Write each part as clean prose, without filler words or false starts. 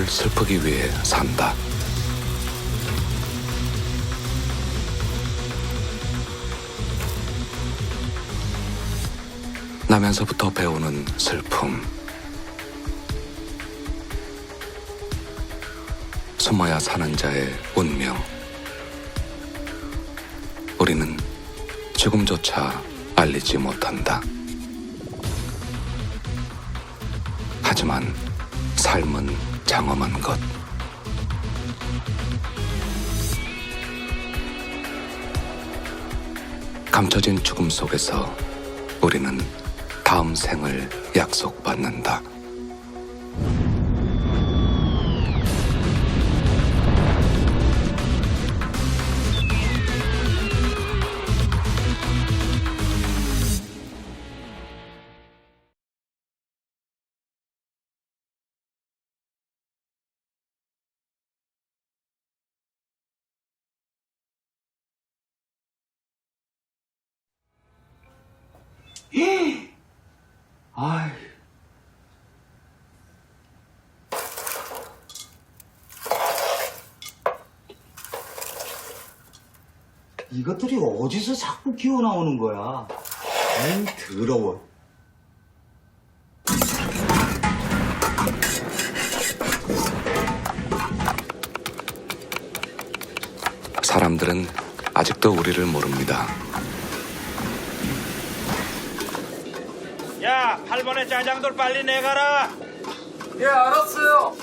늘 슬프기 위해 산다. 나면서부터 배우는 슬픔. 숨어야 사는 자의 운명. 우리는 죽음조차 알리지 못한다. 하지만 삶은 장엄한 것. 감춰진 죽음 속에서 우리는 다음 생을 약속받는다. 아이. 이것들이 어디서 자꾸 기어 나오는 거야? 에이, 더러워. 사람들은 아직도 우리를 모릅니다. 야, 8번에 짜장돌 빨리 내가라. 예, 알았어요.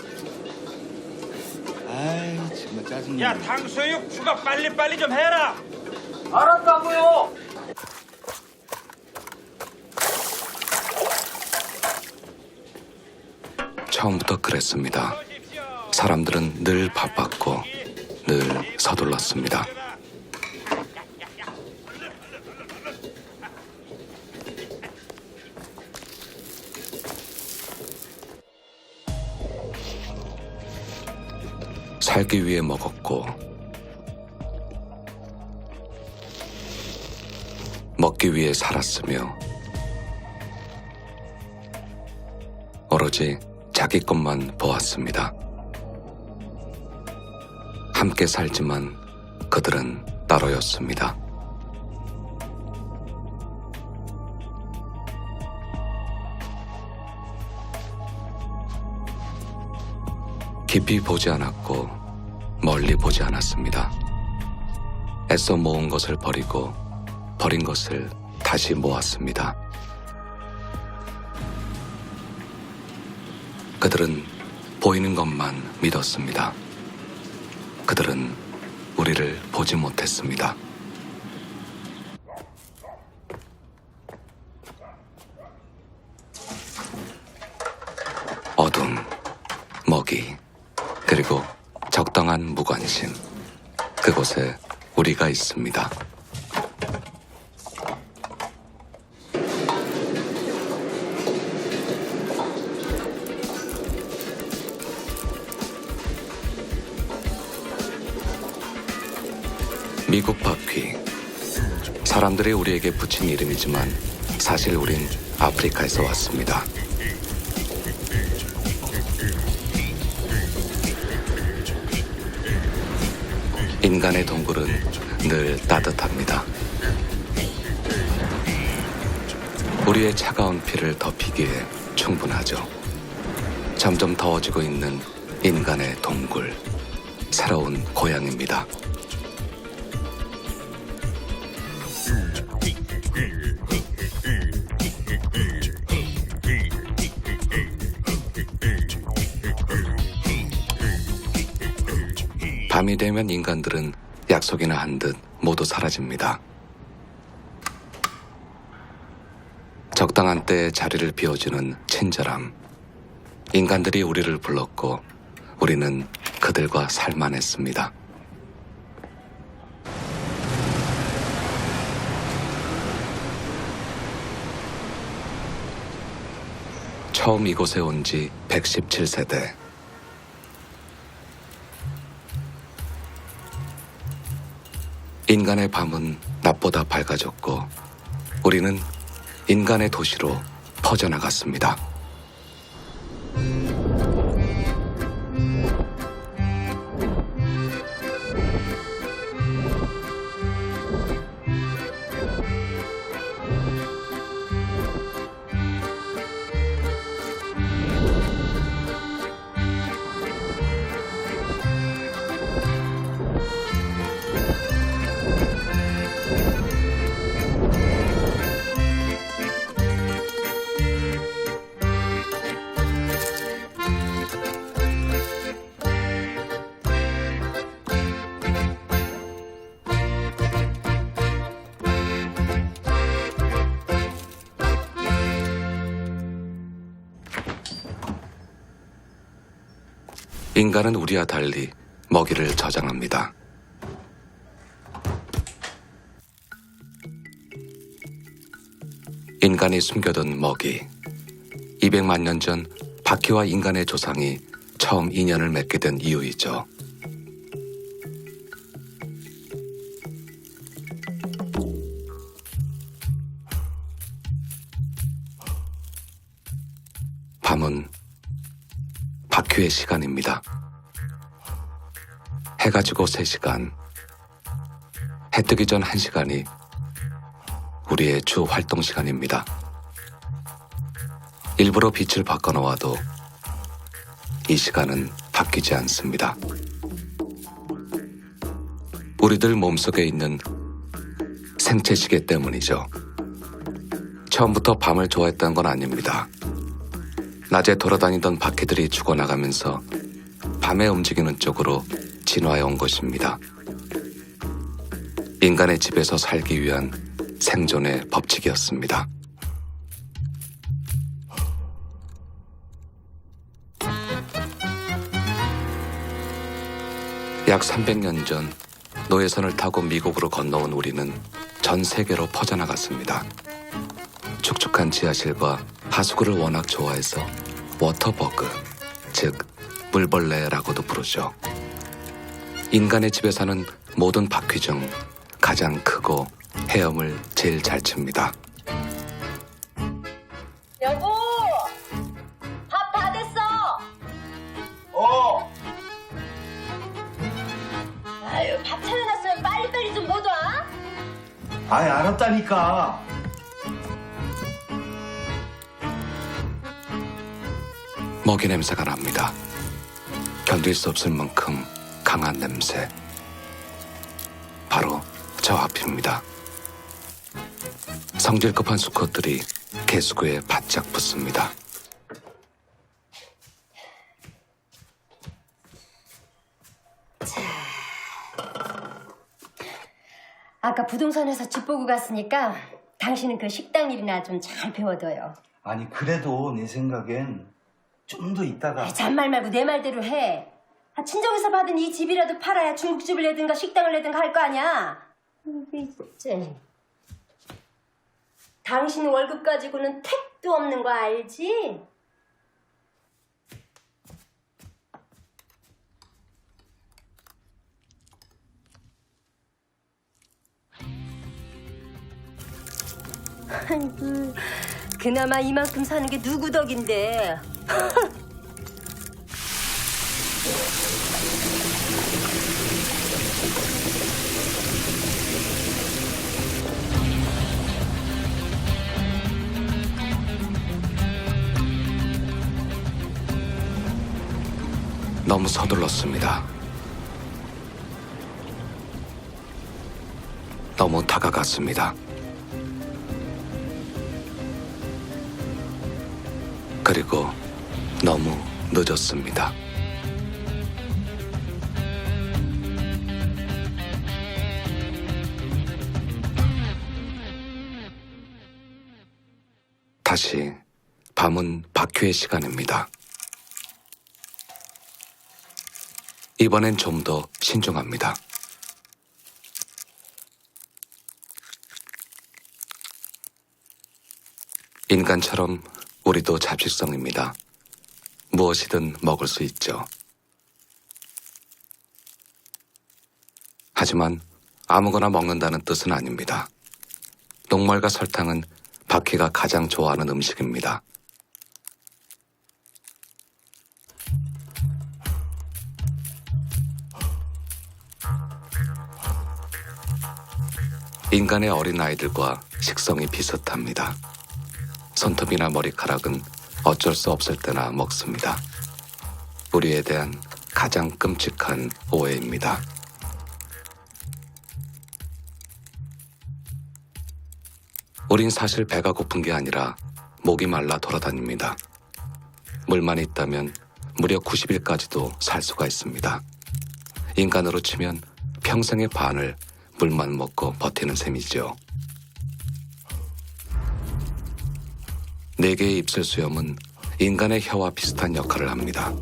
아이, 정말 짜증나. 야, 탕수육 추가 빨리 좀 해라. 알았다고요. 처음부터 그랬습니다. 사람들은 늘 바빴고 늘 서둘렀습니다. 살기 위해 먹었고 먹기 위해 살았으며 오로지 자기 것만 보았습니다. 함께 살지만 그들은 따로였습니다. 깊이 보지 않았고 멀리 보지 않았습니다. 애써 모은 것을 버리고 버린 것을 다시 모았습니다. 그들은 보이는 것만 믿었습니다. 그들은 우리를 보지 못했습니다. 어둠, 먹이, 그리고 적당한 무관심. 그곳에 우리가 있습니다. 미국 바퀴. 사람들이 우리에게 붙인 이름이지만 사실 우린 아프리카에서 왔습니다. 인간의 동굴은 늘 따뜻합니다. 우리의 차가운 피를 덮이기에 충분하죠. 점점 더워지고 있는 인간의 동굴. 새로운 고향입니다. 밤이 되면 인간들은 약속이나 한 듯 모두 사라집니다. 적당한 때에 자리를 비워주는 친절함. 인간들이 우리를 불렀고 우리는 그들과 살만했습니다. 처음 이곳에 온 지 117세대. 인간의 밤은 낮보다 밝아졌고 우리는 인간의 도시로 퍼져나갔습니다. 인간은 우리와 달리 먹이를 저장합니다. 인간이 숨겨둔 먹이. 200만 년 전 바퀴와 인간의 조상이 처음 인연을 맺게 된 이유이죠. 밤은 바퀴의 시간입니다. 해가 지고 3시간, 해 뜨기 전 1시간이 우리의 주 활동 시간입니다. 일부러 빛을 바꿔놓아도 이 시간은 바뀌지 않습니다. 우리들 몸속에 있는 생체 시계 때문이죠. 처음부터 밤을 좋아했던 건 아닙니다. 낮에 돌아다니던 바퀴들이 죽어나가면서 밤에 움직이는 쪽으로 진화해 온 것입니다. 인간의 집에서 살기 위한 생존의 법칙이었습니다. 약 300년 전 노예선을 타고 미국으로 건너온 우리는 전 세계로 퍼져나갔습니다. 축축한 지하실과 하수구를 워낙 좋아해서 워터버그, 즉 물벌레라고도 부르죠. 인간의 집에 사는 모든 바퀴 중 가장 크고 헤엄을 제일 잘 칩니다. 여보, 밥 다 됐어. 아유, 밥 차려놨으면 빨리빨리 좀 못 와? 아이, 알았다니까. 먹이 냄새가 납니다. 견딜 수 없을 만큼 강한 냄새. 바로 저 앞입니다. 성질 급한 수컷들이 개수구에 바짝 붙습니다. 아까 부동산에서 집 보고 갔으니까 당신은 그 식당 일이나 좀 잘 배워둬요. 아니, 그래도 내 생각엔 좀 더 있다가. 잔말 말고 내 말대로 해. 친정에서 받은 이 집이라도 팔아야 중국집을 내든가 식당을 내든가 할 거 아니야. 이게 진짜. 당신 월급 가지고는 택도 없는 거 알지? 아이고, 그나마 이만큼 사는 게 누구 덕인데. 너무 서둘렀습니다. 너무 다가갔습니다. 그리고 너무 늦었습니다. 다시 밤은 바퀴의 시간입니다. 이번엔 좀 더 신중합니다. 인간처럼 우리도 잡식성입니다. 무엇이든 먹을 수 있죠. 하지만 아무거나 먹는다는 뜻은 아닙니다. 녹말과 설탕은 바퀴가 가장 좋아하는 음식입니다. 인간의 어린아이들과 식성이 비슷합니다. 손톱이나 머리카락은 어쩔 수 없을 때나 먹습니다. 우리에 대한 가장 끔찍한 오해입니다. 우린 사실 배가 고픈 게 아니라 목이 말라 돌아다닙니다. 물만 있다면 무려 90일까지도 살 수가 있습니다. 인간으로 치면 평생의 반을 물만 먹고 버티는 셈이죠. 4개의 입술 수염은 인간의 혀와 비슷한 역할을 합니다.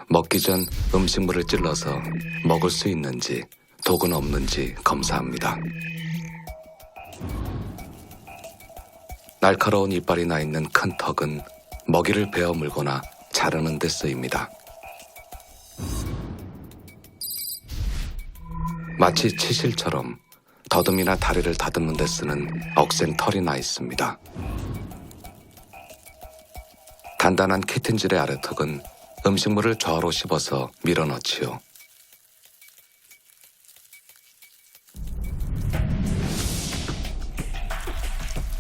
먹기 전 음식물을 찔러서 먹을 수 있는지 독은 없는지 검사합니다. 날카로운 이빨이 나 있는 큰 턱은 먹이를 베어 물거나 자르는 데 쓰입니다. 마치 치실처럼 더듬이나 다리를 다듬는 데 쓰는 억센 털이 나 있습니다. 단단한 키튼질의 아래턱은 음식물을 좌우로 씹어서 밀어넣지요.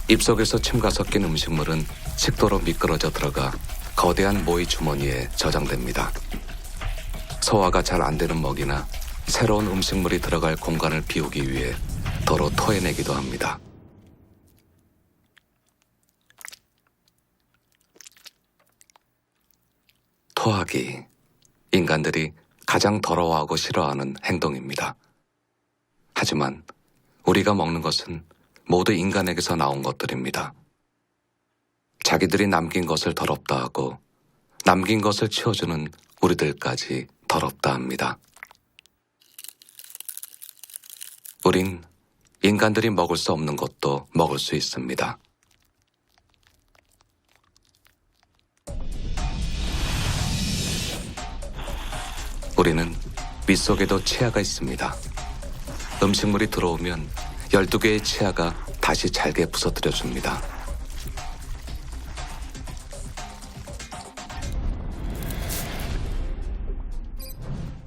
입속에서 침과 섞인 음식물은 식도로 미끄러져 들어가 거대한 모이 주머니에 저장됩니다. 소화가 잘 안 되는 먹이나 새로운 음식물이 들어갈 공간을 비우기 위해 도로 토해내기도 합니다. 토하기, 인간들이 가장 더러워하고 싫어하는 행동입니다. 하지만 우리가 먹는 것은 모두 인간에게서 나온 것들입니다. 자기들이 남긴 것을 더럽다 하고 남긴 것을 치워주는 우리들까지 더럽다 합니다. 우린 인간들이 먹을 수 없는 것도 먹을 수 있습니다. 우리는 밑속에도 치아가 있습니다. 음식물이 들어오면 12개의 치아가 다시 잘게 부서뜨려 줍니다.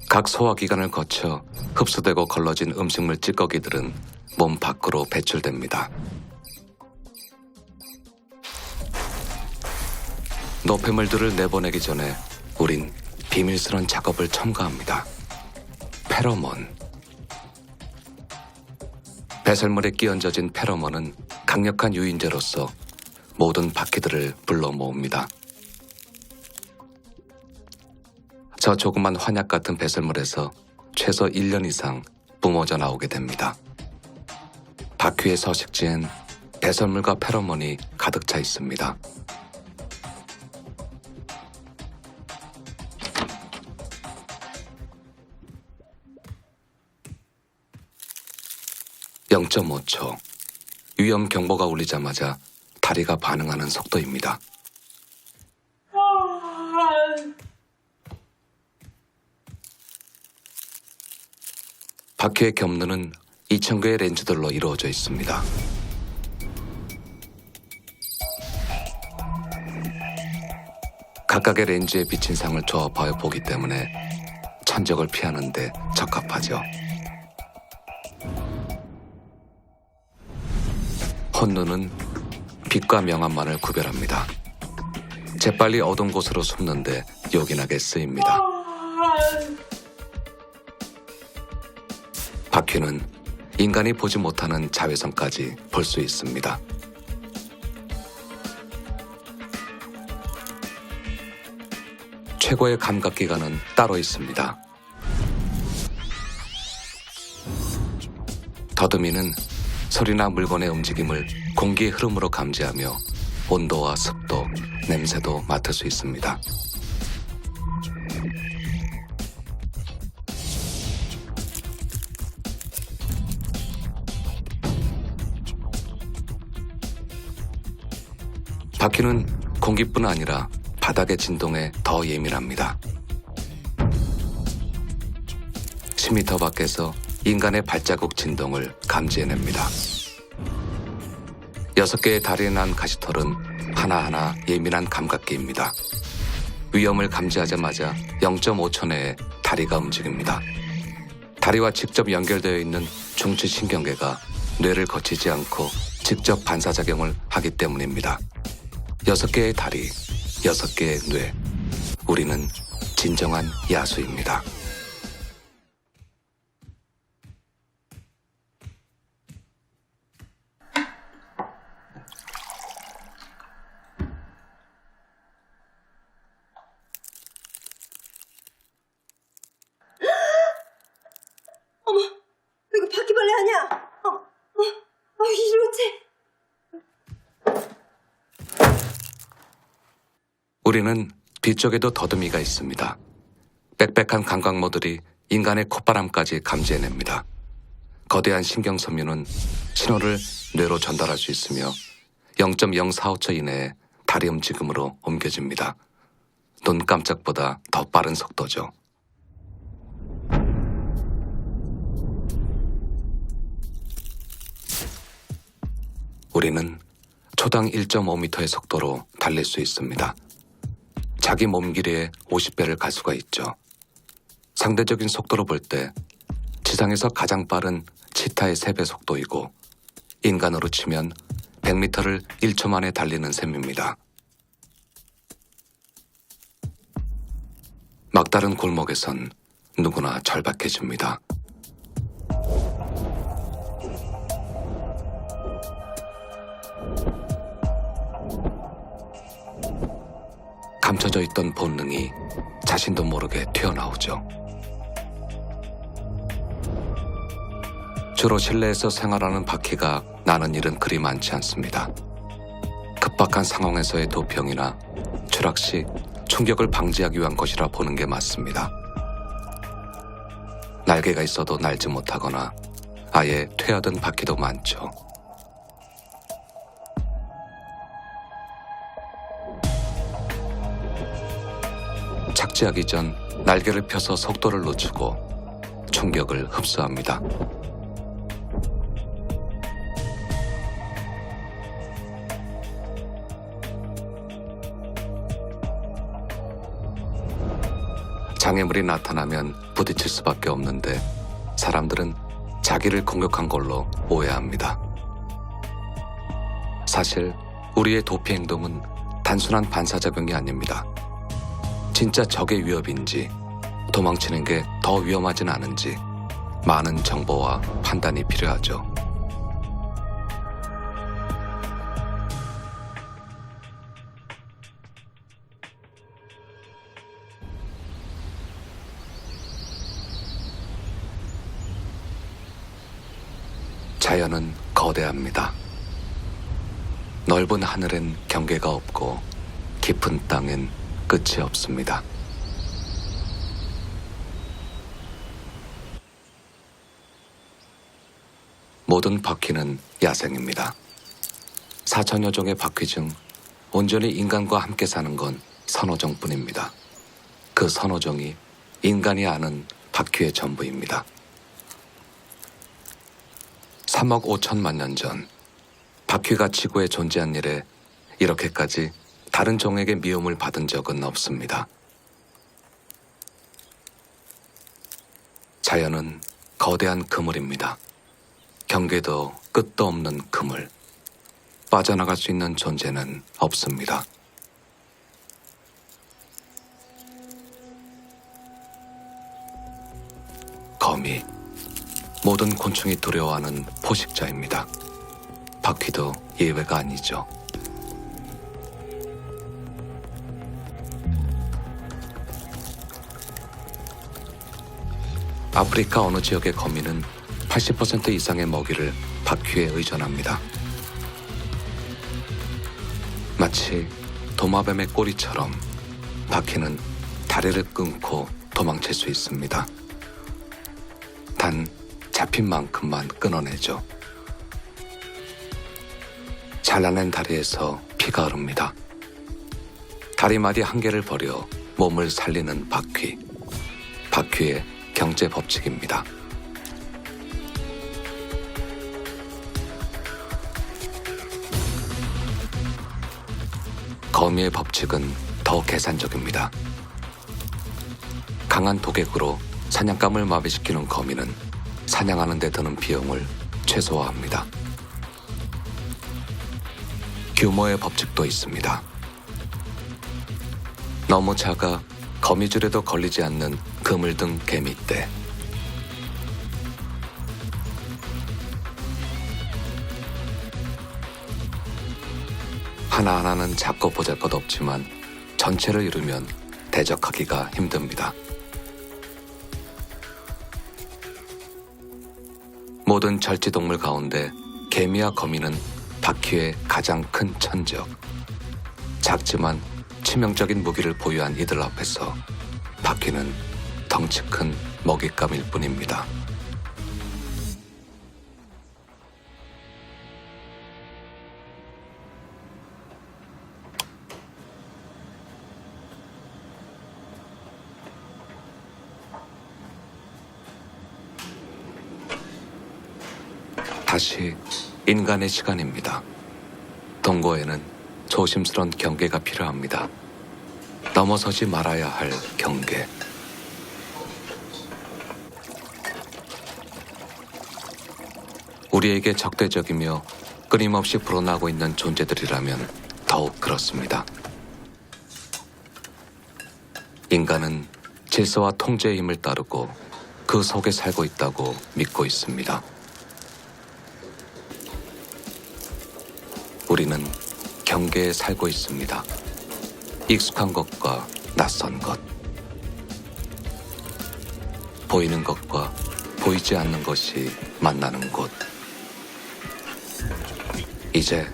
각 소화기관을 거쳐 흡수되고 걸러진 음식물 찌꺼기들은 몸 밖으로 배출됩니다. 노폐물들을 내보내기 전에 우린 비밀스러운 작업을 첨가합니다. 페로몬. 배설물에 끼얹어진 페로몬은 강력한 유인제로서 모든 바퀴들을 불러 모읍니다. 저 조그만 환약 같은 배설물에서 최소 1년 이상 뿜어져 나오게 됩니다. 바퀴의 서식지엔 배설물과 페로몬이 가득 차 있습니다. (0.5초) 위험 경보가 울리자마자 다리가 반응하는 속도입니다. 바퀴의 겹눈은 2,000개의 렌즈들로 이루어져 있습니다. 각각의 렌즈에 비친 상을 조합하여 보기 때문에 천적을 피하는 데 적합하죠. 혼눈은 빛과 명암만을 구별합니다. 재빨리 어두운 곳으로 숨는데 요긴하게 쓰입니다. 바퀴는 인간이 보지 못하는 자외선까지 볼 수 있습니다. 최고의 감각기관은 따로 있습니다. 더듬이는 소리나 물건의 움직임을 공기의 흐름으로 감지하며 온도와 습도, 냄새도 맡을 수 있습니다. 바퀴는 공기뿐 아니라 바닥의 진동에 더 예민합니다. 10m 밖에서 인간의 발자국 진동을 감지해냅니다. 6개의 다리에 난 가시털은 하나하나 예민한 감각기입니다. 위험을 감지하자마자 0.5초 내에 다리가 움직입니다. 다리와 직접 연결되어 있는 중추신경계가 뇌를 거치지 않고 직접 반사작용을 하기 때문입니다. 6개의 다리, 6개의 뇌. 우리는 진정한 야수입니다. 이거 바퀴벌레 아니야? 이러지? 우리는 뒤쪽에도 더듬이가 있습니다. 빽빽한 감각모들이 인간의 콧바람까지 감지해냅니다. 거대한 신경섬유는 신호를 뇌로 전달할 수 있으며 0.045초 이내에 다리 움직임으로 옮겨집니다. 눈 깜짝보다 더 빠른 속도죠. 우리는 초당 1.5m의 속도로 달릴 수 있습니다. 자기 몸 길이의 50배를 갈 수가 있죠. 상대적인 속도로 볼 때 지상에서 가장 빠른 치타의 3배 속도이고 인간으로 치면 100m를 1초 만에 달리는 셈입니다. 막다른 골목에선 누구나 절박해집니다. 감춰져 있던 본능이 자신도 모르게 튀어나오죠. 주로 실내에서 생활하는 바퀴가 나는 일은 그리 많지 않습니다. 급박한 상황에서의 도평이나 추락 시 충격을 방지하기 위한 것이라 보는 게 맞습니다. 날개가 있어도 날지 못하거나 아예 퇴화된 바퀴도 많죠. 착지하기 전 날개를 펴서 속도를 늦추고 충격을 흡수합니다. 장애물이 나타나면 부딪힐 수밖에 없는데 사람들은 자기를 공격한 걸로 오해합니다. 사실 우리의 도피 행동은 단순한 반사작용이 아닙니다. 진짜 적의 위협인지 도망치는 게 더 위험하진 않은지 많은 정보와 판단이 필요하죠. 자연은 거대합니다. 넓은 하늘엔 경계가 없고 깊은 땅엔 끝이 없습니다. 모든 바퀴는 야생입니다. 4천여 종의 바퀴 중 온전히 인간과 함께 사는 건 서너 종뿐입니다. 그 서너 종이 인간이 아는 바퀴의 전부입니다. 3억 5천만 년 전 바퀴가 지구에 존재한 이래 이렇게까지 다른 종에게 미움을 받은 적은 없습니다. 자연은 거대한 그물입니다. 경계도 끝도 없는 그물. 빠져나갈 수 있는 존재는 없습니다. 거미. 모든 곤충이 두려워하는 포식자입니다. 바퀴도 예외가 아니죠. 아프리카 어느 지역의 거미는 80% 이상의 먹이를 바퀴에 의존합니다. 마치 도마뱀의 꼬리처럼 바퀴는 다리를 끊고 도망칠 수 있습니다. 단 잡힌 만큼만 끊어내죠. 잘라낸 다리에서 피가 흐릅니다. 다리마디 한 개를 버려 몸을 살리는 바퀴. 바퀴의 경제 법칙입니다. 거미의 법칙은 더 계산적입니다. 강한 독액으로 사냥감을 마비시키는 거미는 사냥하는 데 드는 비용을 최소화합니다. 규모의 법칙도 있습니다. 너무 작아 거미줄에도 걸리지 않는 그물 등 개미떼. 하나하나는 작고 보잘것없지만 전체를 이루면 대적하기가 힘듭니다. 모든 절지동물 가운데 개미와 거미는 바퀴의 가장 큰 천적. 작지만 치명적인 무기를 보유한 이들 앞에서 바퀴는 덩치 큰 먹잇감일 뿐입니다. 다시 인간의 시간입니다. 동거에는 조심스런 경계가 필요합니다. 넘어서지 말아야 할 경계. 우리에게 적대적이며 끊임없이 불어나고 있는 존재들이라면 더욱 그렇습니다. 인간은 질서와 통제의 힘을 따르고 그 속에 살고 있다고 믿고 있습니다. 우리는 경계에 살고 있습니다. 익숙한 것과 낯선 것. 보이는 것과 보이지 않는 것이 만나는 곳. 이제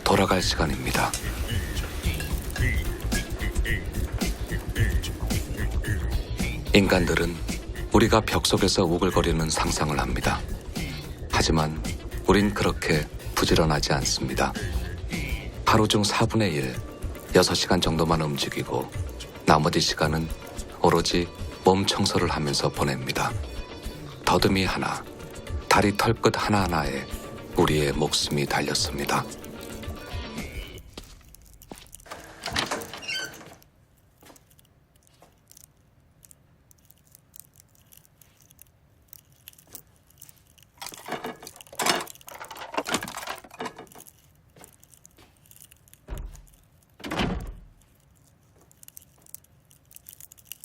돌아갈 시간입니다. 인간들은 우리가 벽 속에서 우글거리는 상상을 합니다. 하지만 우린 그렇게 부지런하지 않습니다. 하루 중 4분의 1, 6시간 정도만 움직이고 나머지 시간은 오로지 몸 청소를 하면서 보냅니다. 더듬이 하나, 다리 털끝 하나하나에 우리의 목숨이 달렸습니다.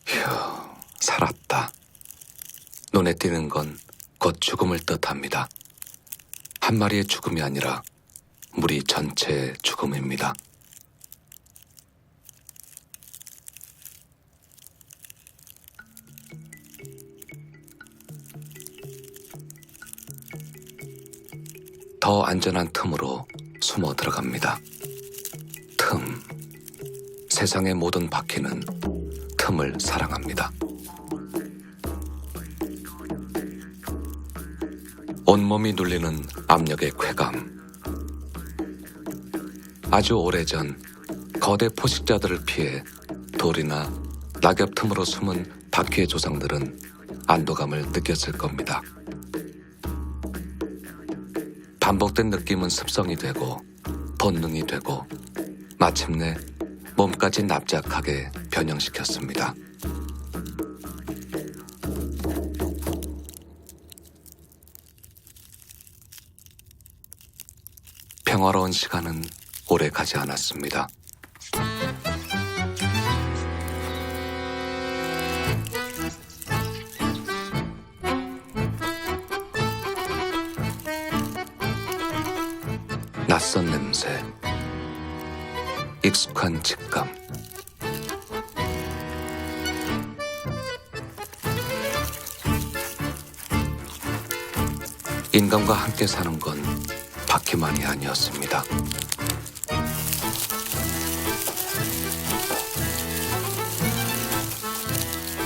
휴, 살았다. 눈에 띄는 건 곧 죽음을 뜻합니다. 한 마리의 죽음이 아니라 무리 전체의 죽음입니다. 더 안전한 틈으로 숨어 들어갑니다. 틈. 세상의 모든 바퀴는 틈을 사랑합니다. 온몸이 눌리는 압력의 쾌감. 아주 오래전 거대 포식자들을 피해 돌이나 낙엽 틈으로 숨은 바퀴의 조상들은 안도감을 느꼈을 겁니다. 반복된 느낌은 습성이 되고 본능이 되고 마침내 몸까지 납작하게 변형시켰습니다. 평화로운 시간은 오래 가지 않았습니다. 낯선 냄새, 익숙한 직감. 인간과 함께 사는 건 바퀴만이 아니었습니다.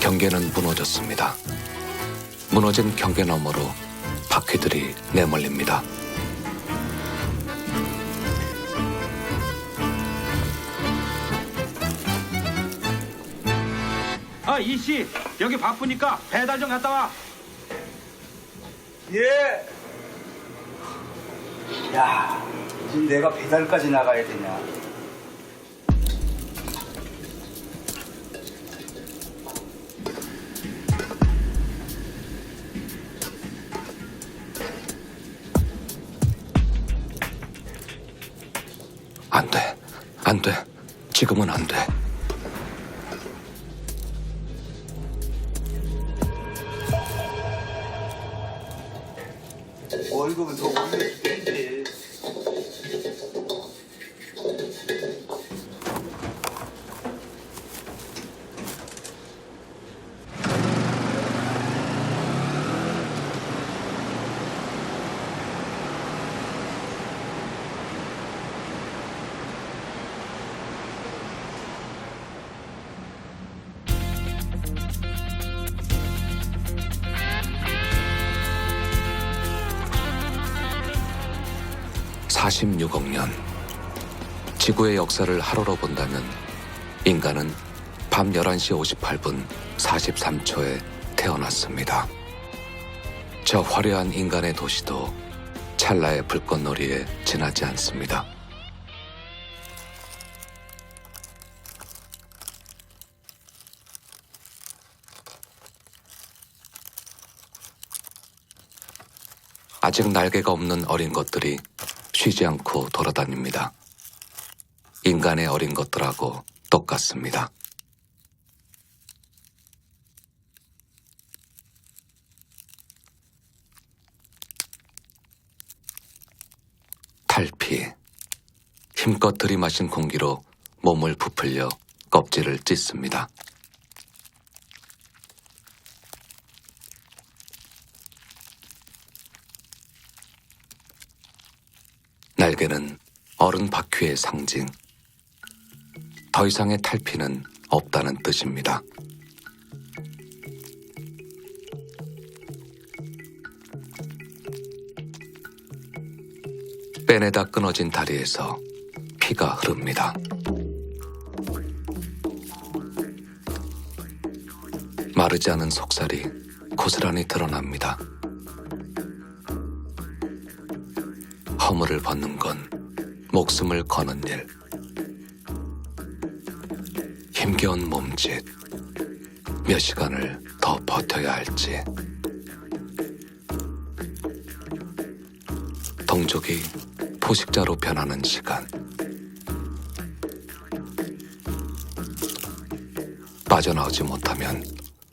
경계는 무너졌습니다. 무너진 경계 너머로 바퀴들이 내몰립니다. 아, 이씨, 여기 바쁘니까 배달 좀 갔다 와. 예. 야, 지금 내가 배달까지 나가야 되냐? 안 돼, 안 돼. 지금은 안 돼. 월급은 더 올려주겠지. 46억 년. 지구의 역사를 하루로 본다면 인간은 밤 11시 58분 43초에 태어났습니다. 저 화려한 인간의 도시도 찰나의 불꽃놀이에 지나지 않습니다. 아직 날개가 없는 어린 것들이 쉬지 않고 돌아다닙니다. 인간의 어린 것들하고 똑같습니다. 탈피. 힘껏 들이마신 공기로 몸을 부풀려 껍질을 찢습니다. 날개는 어른 바퀴의 상징. 더 이상의 탈피는 없다는 뜻입니다. 빼내다 끊어진 다리에서 피가 흐릅니다. 마르지 않은 속살이 고스란히 드러납니다. 허물을 벗는 건 목숨을 거는 일. 힘겨운 몸짓. 몇 시간을 더 버텨야 할지. 동족이 포식자로 변하는 시간. 빠져나오지 못하면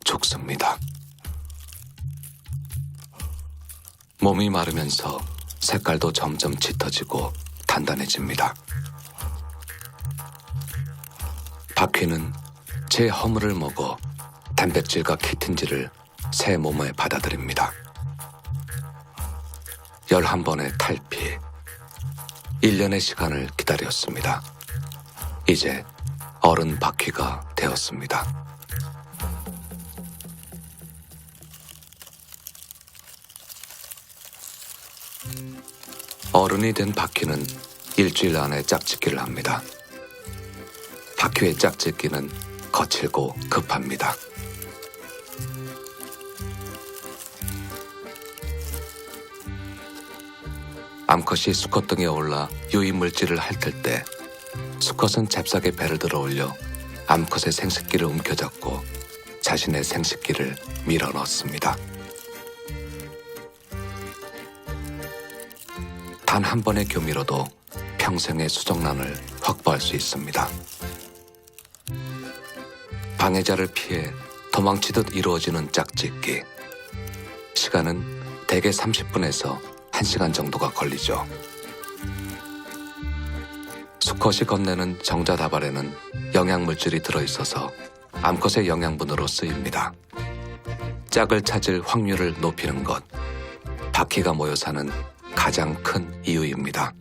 죽습니다. 몸이 마르면서 색깔도 점점 짙어지고 단단해집니다. 바퀴는 제 허물을 먹어 단백질과 키틴질을 새 몸에 받아들입니다. 11번의 탈피. 1년의 시간을 기다렸습니다. 이제 어른 바퀴가 되었습니다. 어른이 된 바퀴는 일주일 안에 짝짓기를 합니다. 바퀴의 짝짓기는 거칠고 급합니다. 암컷이 수컷 등에 올라 유입물질을 핥을 때 수컷은 잽싸게 배를 들어 올려 암컷의 생식기를 움켜잡고 자신의 생식기를 밀어넣습니다. 단 한 번의 교미로도 평생의 수정란을 확보할 수 있습니다. 방해자를 피해 도망치듯 이루어지는 짝짓기. 시간은 대개 30분에서 1시간 정도가 걸리죠. 수컷이 건네는 정자다발에는 영양물질이 들어있어서 암컷의 영양분으로 쓰입니다. 짝을 찾을 확률을 높이는 것, 바퀴가 모여 사는 가장 큰 이유입니다.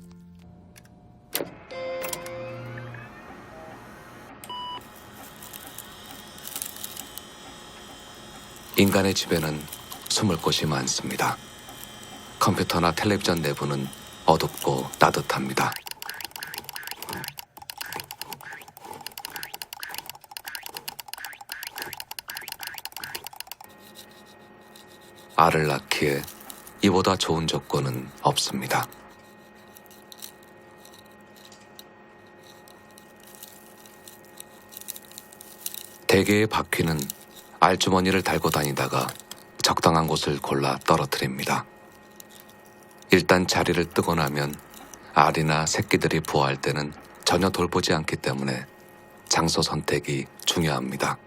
인간의 집에는 숨을 곳이 많습니다. 컴퓨터나 텔레비전 내부는 어둡고 따뜻합니다. 알을 낳기에 이보다 좋은 조건은 없습니다. 대개의 바퀴는 알주머니를 달고 다니다가 적당한 곳을 골라 떨어뜨립니다. 일단 자리를 뜨고 나면 알이나 새끼들이 부화할 때는 전혀 돌보지 않기 때문에 장소 선택이 중요합니다.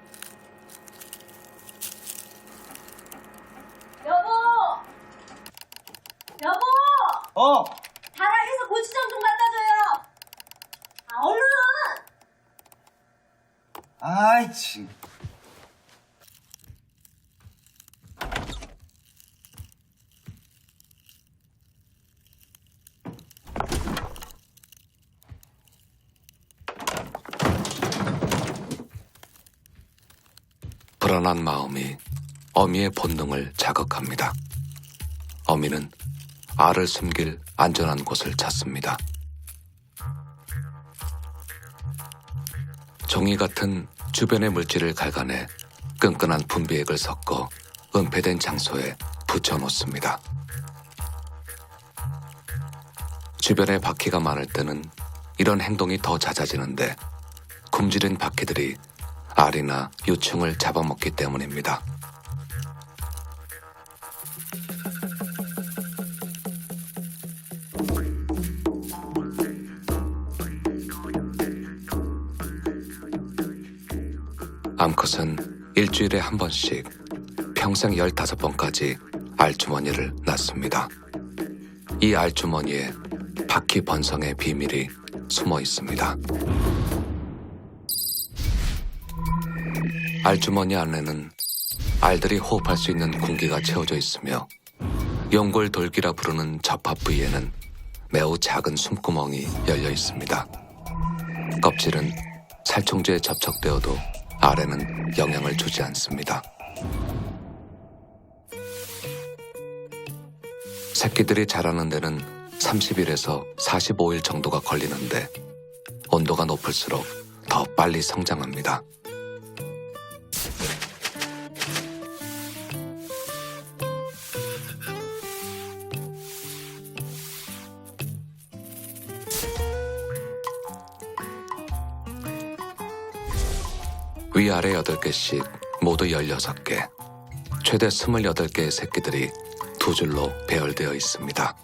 여보! 다락에서 고추장 좀 갖다 줘요! 얼른! 아이, 참. 불안한 마음이 어미의 본능을 자극합니다. 어미는 알을 숨길 안전한 곳을 찾습니다. 종이 같은 주변의 물질을 갈가내 끈끈한 분비액을 섞어 은폐된 장소에 붙여놓습니다. 주변에 바퀴가 많을 때는 이런 행동이 더 잦아지는데 굶주린 바퀴들이 알이나 유충을 잡아먹기 때문입니다. 암컷은 일주일에 한 번씩 평생 15번까지 알주머니를 낳습니다. 이 알주머니에 바퀴 번성의 비밀이 숨어 있습니다. 알주머니 안에는 알들이 호흡할 수 있는 공기가 채워져 있으며 연골돌기라 부르는 접합 부위에는 매우 작은 숨구멍이 열려 있습니다. 껍질은 살충제에 접촉되어도 알에는 영향을 주지 않습니다. 새끼들이 자라는 데는 30일에서 45일 정도가 걸리는데 온도가 높을수록 더 빨리 성장합니다. 위아래 8개씩 모두 16개, 최대 28개의 새끼들이 두 줄로 배열되어 있습니다.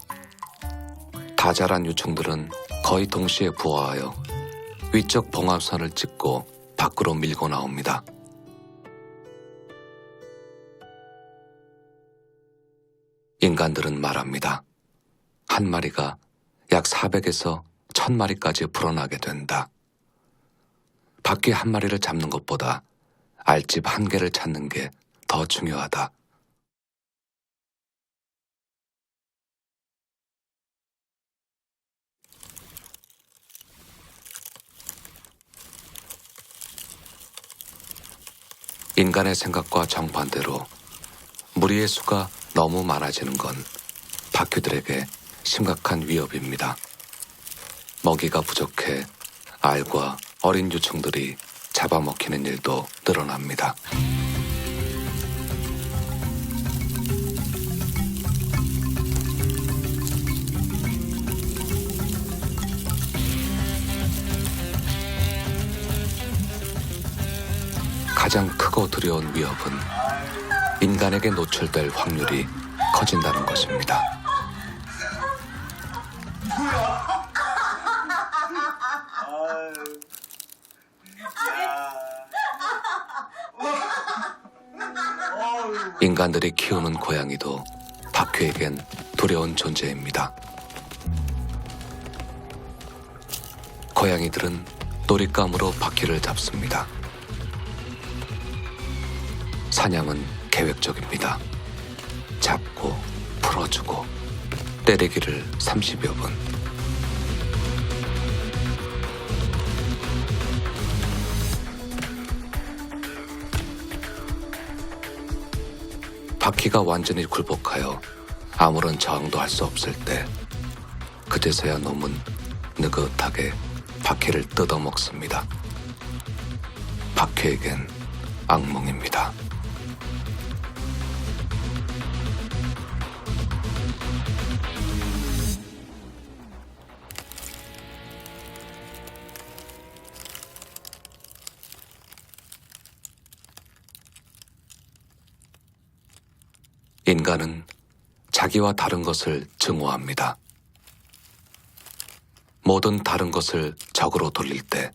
다 자란 유충들은 거의 동시에 부화하여 위쪽 봉합선을 찍고 밖으로 밀고 나옵니다. 인간들은 말합니다. 한 마리가 약 400에서 1000마리까지 불어나게 된다. 바퀴 한 마리를 잡는 것보다 알집 한 개를 찾는 게 더 중요하다. 인간의 생각과 정반대로 무리의 수가 너무 많아지는 건 바퀴들에게 심각한 위협입니다. 먹이가 부족해 알과 어린 유충들이 잡아먹히는 일도 늘어납니다. 가장 크고 두려운 위협은 인간에게 노출될 확률이 커진다는 것입니다. 인간들이 키우는 고양이도 바퀴에겐 두려운 존재입니다. 고양이들은 놀잇감으로 바퀴를 잡습니다. 사냥은 계획적입니다. 잡고 풀어주고 때리기를 30여 분. 바퀴가 완전히 굴복하여 아무런 저항도 할 수 없을 때 그제서야 놈은 느긋하게 바퀴를 뜯어먹습니다. 바퀴에겐 악몽입니다. 인간은 자기와 다른 것을 증오합니다. 모든 다른 것을 적으로 돌릴 때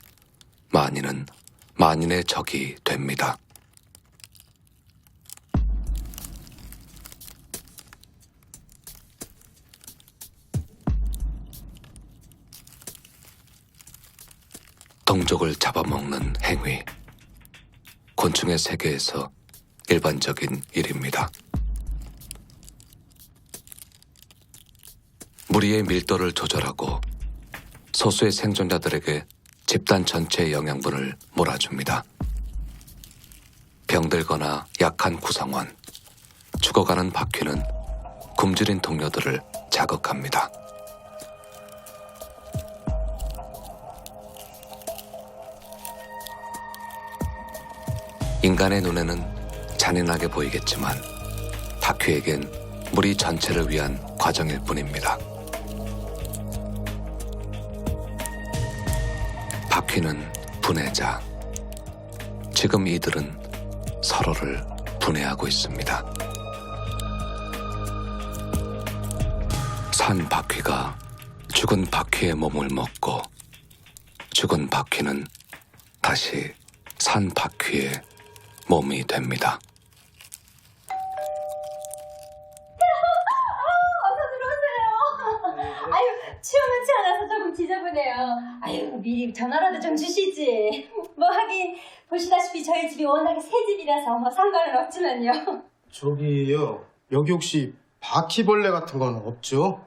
만인은 만인의 적이 됩니다. 동족을 잡아먹는 행위. 곤충의 세계에서 일반적인 일입니다. 무리의 밀도를 조절하고 소수의 생존자들에게 집단 전체의 영양분을 몰아줍니다. 병들거나 약한 구성원, 죽어가는 바퀴는 굶주린 동료들을 자극합니다. 인간의 눈에는 잔인하게 보이겠지만 바퀴에겐 무리 전체를 위한 과정일 뿐입니다. 바퀴는 분해자. 지금 이들은 서로를 분해하고 있습니다. 산 바퀴가 죽은 바퀴의 몸을 먹고 죽은 바퀴는 다시 산 바퀴의 몸이 됩니다. 어서 들어오세요. 아유, 취업만치 않아서 조금 지저분해요. 아유, 미리 전화라도 좀 주시지. 뭐 하긴 보시다시피 저희 집이 워낙에 새 집이라서 뭐 상관은 없지만요. 저기요, 여기 혹시 바퀴벌레 같은 건 없죠?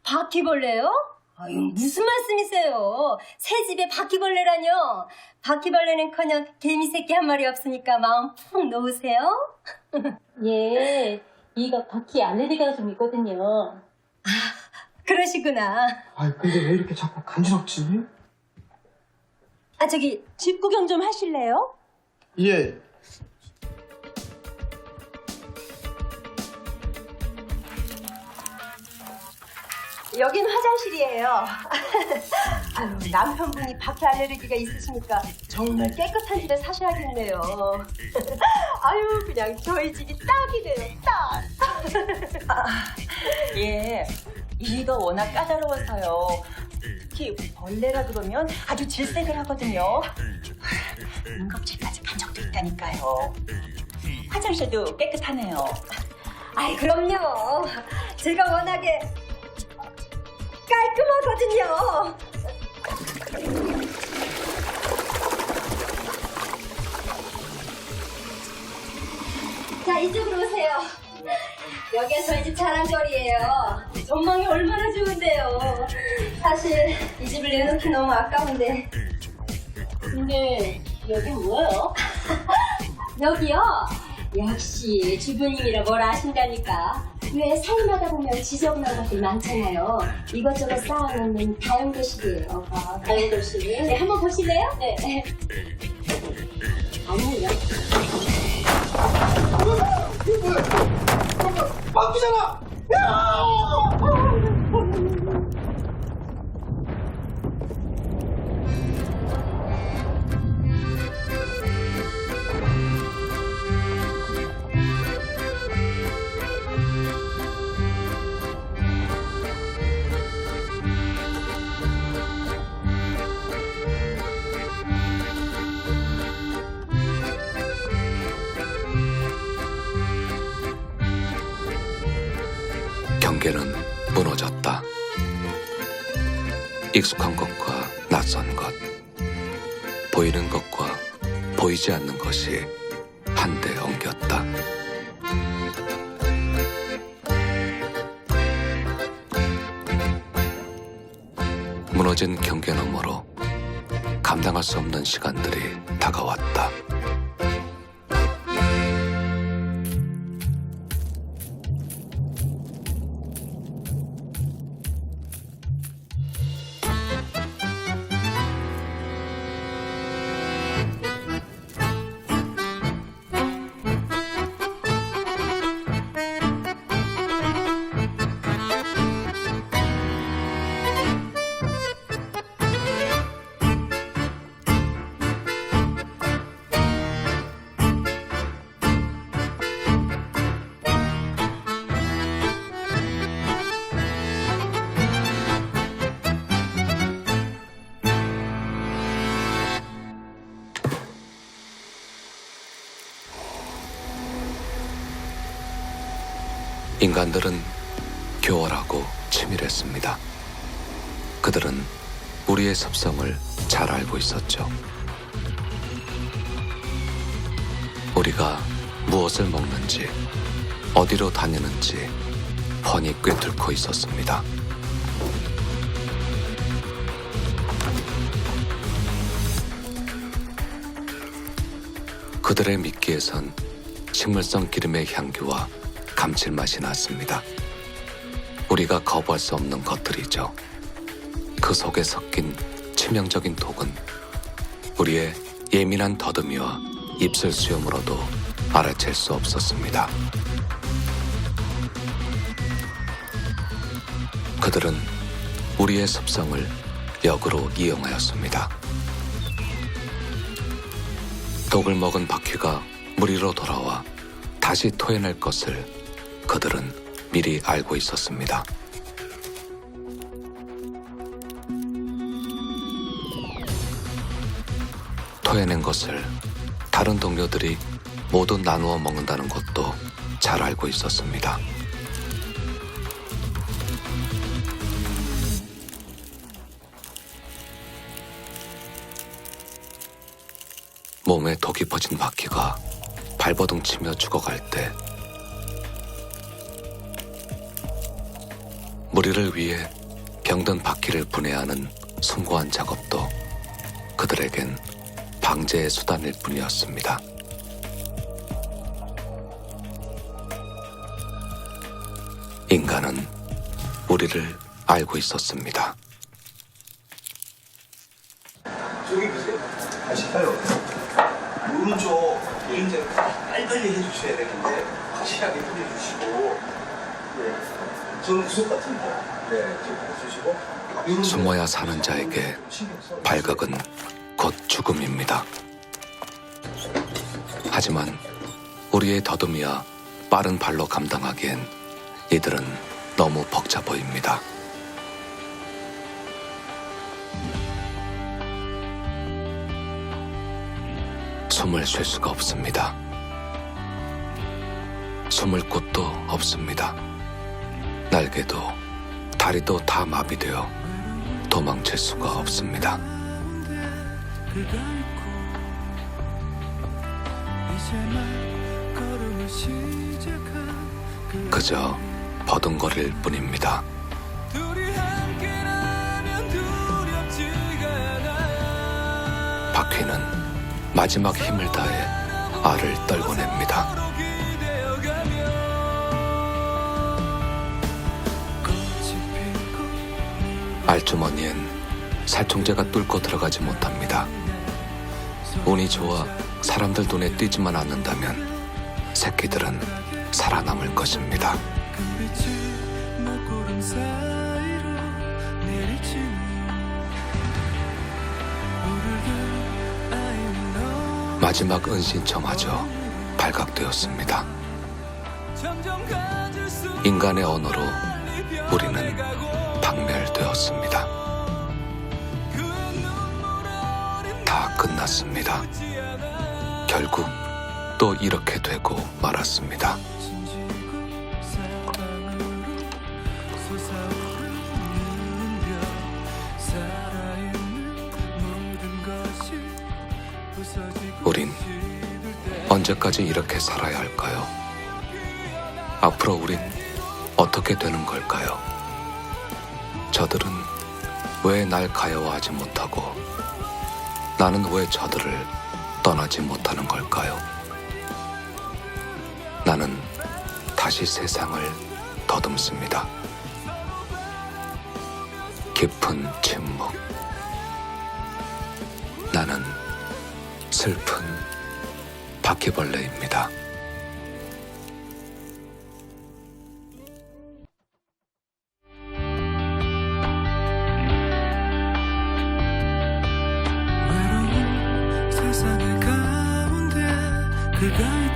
바퀴벌레요? 아유, 무슨 말씀이세요? 새 집에 바퀴벌레라뇨? 바퀴벌레는커녕 개미 새끼 한 마리 없으니까 마음 푹 놓으세요. 예, 이가 바퀴 알레르기가 좀 있거든요. 그러시구나. 아이, 근데 왜 이렇게 자꾸 간지럽지? 아, 저기 집 구경 좀 하실래요? 예. 여긴 화장실이에요. 아유, 남편분이 바퀴 알레르기가 있으시니까 정말 깨끗한 집에 사셔야겠네요. 아유, 그냥 저희 집이 딱이네요, 딱. 예, 이가 워낙 까다로워서요. 특히 벌레가 들어오면 아주 질색을 하거든요. 응급실까지 간 적도 있다니까요. 화장실도 깨끗하네요. 아이, 그럼요. 제가 워낙에 깔끔하거든요. 자, 이쪽으로 오세요. 여기가 저희 집 자랑거리예요. 전망이 얼마나 좋은데요. 사실 이 집을 내놓기 너무 아까운데. 근데 여긴 뭐예요? 여기요? 역시 주부님이라 뭘 아신다니까. 왜 살림하다 보면 지저분한 것들 많잖아요. 이것저것 쌓아놓는 다용도실이에요. 다용도실? 네, 한번 보실래요? 네. 아니요. 바퀴잖아! 경계는 무너졌다. 익숙한 것과 낯선 것, 보이는 것과 보이지 않는 것이 한데 엉겼다. 무너진 경계 너머로 감당할 수 없는 시간들이 다가왔다. 인간들은 교활하고 치밀했습니다. 그들은 우리의 습성을 잘 알고 있었죠. 우리가 무엇을 먹는지, 어디로 다니는지 훤히 꿰뚫고 있었습니다. 그들의 미끼에선 식물성 기름의 향기와 감칠맛이 났습니다. 우리가 거부할 수 없는 것들이죠. 그 속에 섞인 치명적인 독은 우리의 예민한 더듬이와 입술 수염으로도 알아챌 수 없었습니다. 그들은 우리의 습성을 역으로 이용하였습니다. 독을 먹은 바퀴가 무리로 돌아와 다시 토해낼 것을 그들은 미리 알고 있었습니다. 토해낸 것을 다른 동료들이 모두 나누어 먹는다는 것도 잘 알고 있었습니다. 몸에 독이 퍼진 바퀴가 발버둥 치며 죽어갈 때 무리를 위해 병든 바퀴를 분해하는 숭고한 작업도 그들에겐 방제의 수단일 뿐이었습니다. 인간은 우리를 알고 있었습니다. 저기 보세요. 아실까요? 오른쪽 이제 빨리빨리 해주셔야 되는데 확실하게 뿌려주시고, 저는 구석 같은데, 좀 해주시고. 숨어야 사는 자에게 발각은 곧 죽음입니다. 하지만 우리의 더듬이와 빠른 발로 감당하기엔 이들은 너무 벅차 보입니다. 숨을 쉴 수가 없습니다. 숨을 곳도 없습니다. 날개도 다리도 다 마비되어 도망칠 수가 없습니다. 그저 버둥거릴 뿐입니다. 바퀴는 마지막 힘을 다해 알을 떨궈냅니다. 알주머니엔 살충제가 뚫고 들어가지 못합니다. 운이 좋아 사람들 눈에 띄지만 않는다면 새끼들은 살아남을 것입니다. 마지막 은신처마저 발각되었습니다. 인간의 언어로 우리는 박멸되었습니다. 다 끝났습니다. 결국 또 이렇게 되고 말았습니다. 우린 언제까지 이렇게 살아야 할까요? 앞으로 우린 어떻게 되는 걸까요? 저들은 왜 날 가여워하지 못하고 나는 왜 저들을 떠나지 못하는 걸까요? 나는 다시 세상을 더듬습니다. 깊은 침묵. 나는 슬픈 바퀴벌레입니다. 외로운 세상의 가운데 그가